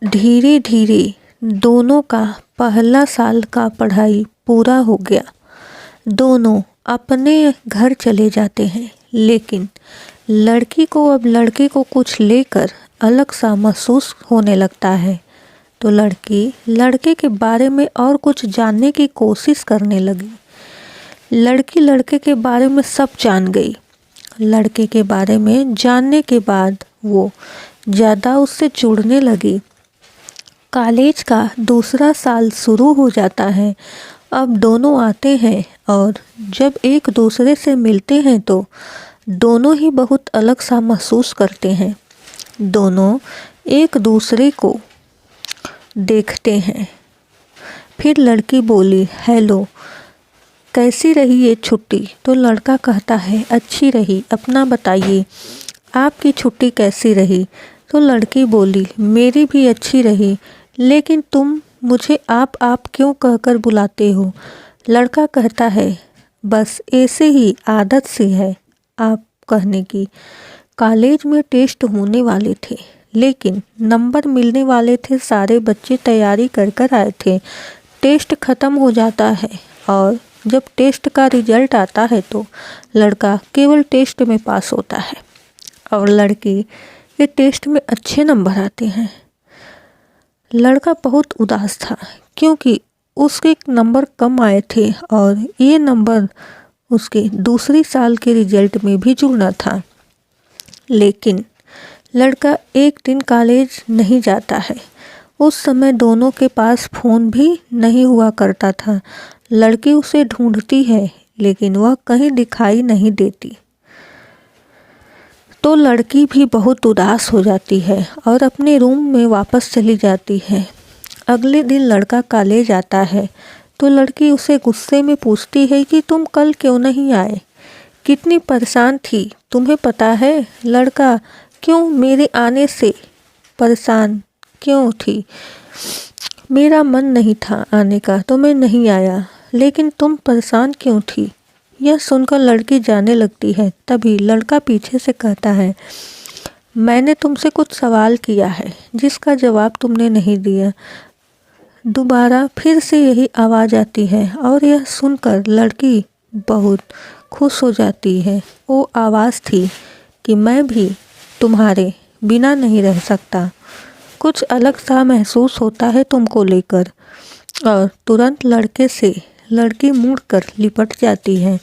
धीरे धीरे दोनों का पहला साल का पढ़ाई पूरा हो गया। दोनों अपने घर चले जाते हैं, लेकिन लड़की को अब लड़के को कुछ लेकर अलग सा महसूस होने लगता है। तो लड़की लड़के के बारे में और कुछ जानने की कोशिश करने लगी। लड़की लड़के के बारे में सब जान गई। लड़के के बारे में जानने के बाद वो ज़्यादा उससे जुड़ने लगी। कॉलेज का दूसरा साल शुरू हो जाता है। अब दोनों आते हैं और जब एक दूसरे से मिलते हैं तो दोनों ही बहुत अलग सा महसूस करते हैं। दोनों एक दूसरे को देखते हैं। फिर लड़की बोली, हेलो, कैसी रही ये छुट्टी? तो लड़का कहता है, अच्छी रही, अपना बताइए, आपकी छुट्टी कैसी रही? तो लड़की बोली, मेरी भी अच्छी रही, लेकिन तुम मुझे आप क्यों कहकर बुलाते हो? लड़का कहता है, बस ऐसे ही आदत सी है आप कहने की। कॉलेज में टेस्ट होने वाले थे, लेकिन नंबर मिलने वाले थे। सारे बच्चे तैयारी कर कर आए थे। टेस्ट ख़त्म हो जाता है और जब टेस्ट का रिजल्ट आता है तो लड़का केवल टेस्ट में पास होता है और लड़की के टेस्ट में अच्छे नंबर आते हैं। लड़का बहुत उदास था क्योंकि उसके नंबर कम आए थे और ये नंबर उसके दूसरी साल के रिजल्ट में भी जुड़ना था। लेकिन लड़का एक दिन कॉलेज नहीं जाता है। उस समय दोनों के पास फ़ोन भी नहीं हुआ करता था। लड़की उसे ढूंढती है, लेकिन वह कहीं दिखाई नहीं देती। तो लड़की भी बहुत उदास हो जाती है और अपने रूम में वापस चली जाती है। अगले दिन लड़का कॉलेज आता है तो लड़की उसे गुस्से में पूछती है कि तुम कल क्यों नहीं आए? कितनी परेशान थी, तुम्हें पता है? लड़का, क्यों, मेरे आने से परेशान क्यों थी? मेरा मन नहीं था आने का तो मैं नहीं आया, लेकिन तुम परेशान क्यों थी? यह सुनकर लड़की जाने लगती है। तभी लड़का पीछे से कहता है, मैंने तुमसे कुछ सवाल किया है जिसका जवाब तुमने नहीं दिया। दोबारा फिर से यही आवाज़ आती है और यह सुनकर लड़की बहुत खुश हो जाती है। वो आवाज़ थी कि मैं भी तुम्हारे बिना नहीं रह सकता। कुछ अलग सा महसूस होता है तुमको लेकर। और तुरंत लड़के से लड़की मुड़कर लिपट जाती है।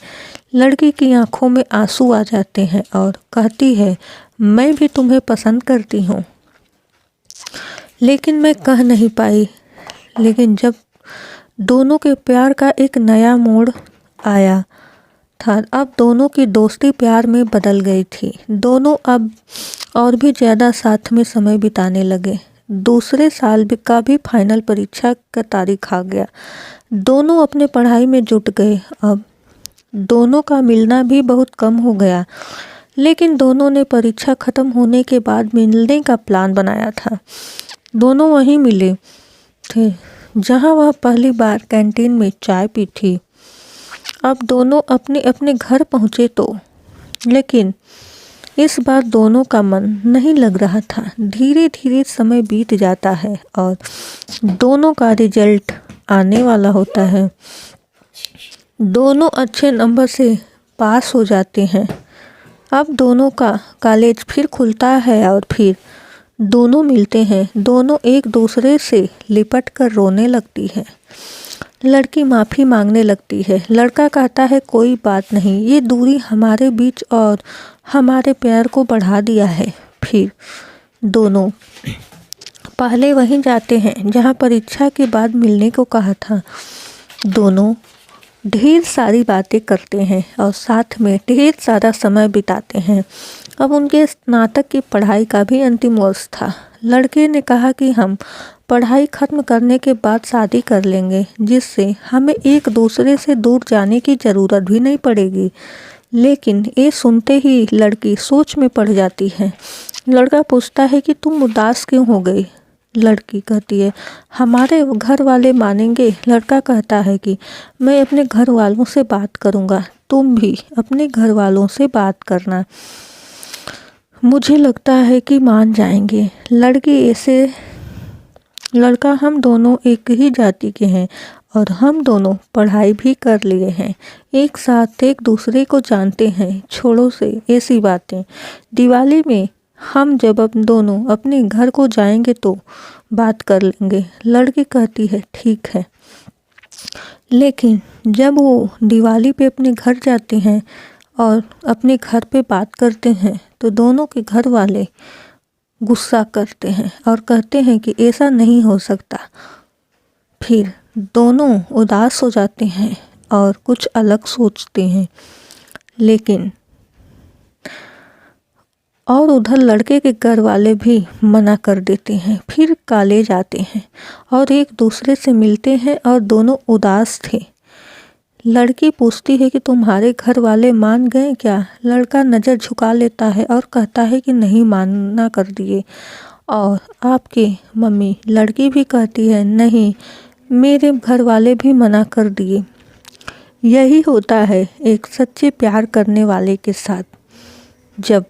लड़की की आंखों में आंसू आ जाते हैं और कहती है, मैं भी तुम्हें पसंद करती हूँ, लेकिन मैं कह नहीं पाई। लेकिन जब दोनों के प्यार का एक नया मोड़ आया था। अब दोनों की दोस्ती प्यार में बदल गई थी। दोनों अब और भी ज़्यादा साथ में समय बिताने लगे। दूसरे साल का भी फाइनल परीक्षा का तारीख आ गया। दोनों अपने पढ़ाई में जुट गए। अब दोनों का मिलना भी बहुत कम हो गया, लेकिन दोनों ने परीक्षा ख़त्म होने के बाद मिलने का प्लान बनाया था। दोनों वहीं मिले थे जहां वह पहली बार कैंटीन में चाय पी थी। अब दोनों अपने अपने घर पहुंचे तो लेकिन इस बार दोनों का मन नहीं लग रहा था। धीरे धीरे समय बीत जाता है और दोनों का रिजल्ट आने वाला होता है। दोनों अच्छे नंबर से पास हो जाते हैं। अब दोनों का कॉलेज फिर खुलता है और फिर दोनों मिलते हैं। दोनों एक दूसरे से लिपट कर रोने लगती है। लड़की माफ़ी मांगने लगती है। लड़का कहता है, कोई बात नहीं, ये दूरी हमारे बीच और हमारे प्यार को बढ़ा दिया है। फिर दोनों पहले वहीं जाते हैं जहां परीक्षा के बाद मिलने को कहा था। दोनों ढेर सारी बातें करते हैं और साथ में ढेर सारा समय बिताते हैं। अब उनके स्नातक की पढ़ाई का भी अंतिम वर्ष था। लड़के ने कहा कि हम पढ़ाई ख़त्म करने के बाद शादी कर लेंगे, जिससे हमें एक दूसरे से दूर जाने की ज़रूरत भी नहीं पड़ेगी। लेकिन ये सुनते ही लड़की सोच में पड़ जाती है। लड़का पूछता है कि तुम उदास क्यों हो गई? लड़की कहती है, हमारे घर वाले मानेंगे। लड़का कहता है कि मैं अपने घर वालों से बात करूँगा, तुम भी अपने घर वालों से बात करना, मुझे लगता है कि मान जाएंगे। लड़की ऐसे लड़का, हम दोनों एक ही जाति के हैं और हम दोनों पढ़ाई भी कर लिए हैं, एक साथ एक दूसरे को जानते हैं। छोड़ो से ऐसी बातें। दिवाली में हम जब दोनों अपने घर को जाएंगे तो बात कर लेंगे। लड़की कहती है ठीक है। लेकिन जब वो दिवाली पे अपने घर जाते हैं और अपने घर पे बात करते हैं तो दोनों के घर वाले गुस्सा करते हैं और कहते हैं कि ऐसा नहीं हो सकता। फिर दोनों उदास हो जाते हैं और कुछ अलग सोचते हैं। लेकिन और उधर लड़के के घर वाले भी मना कर देते हैं। फिर कॉलेज आते हैं और एक दूसरे से मिलते हैं और दोनों उदास थे। लड़की पूछती है कि तुम्हारे घर वाले मान गए क्या? लड़का नज़र झुका लेता है और कहता है कि नहीं, मानना कर दिए। और आपकी मम्मी? लड़की भी कहती है नहीं, मेरे घर वाले भी मना कर दिए। यही होता है एक सच्चे प्यार करने वाले के साथ। जब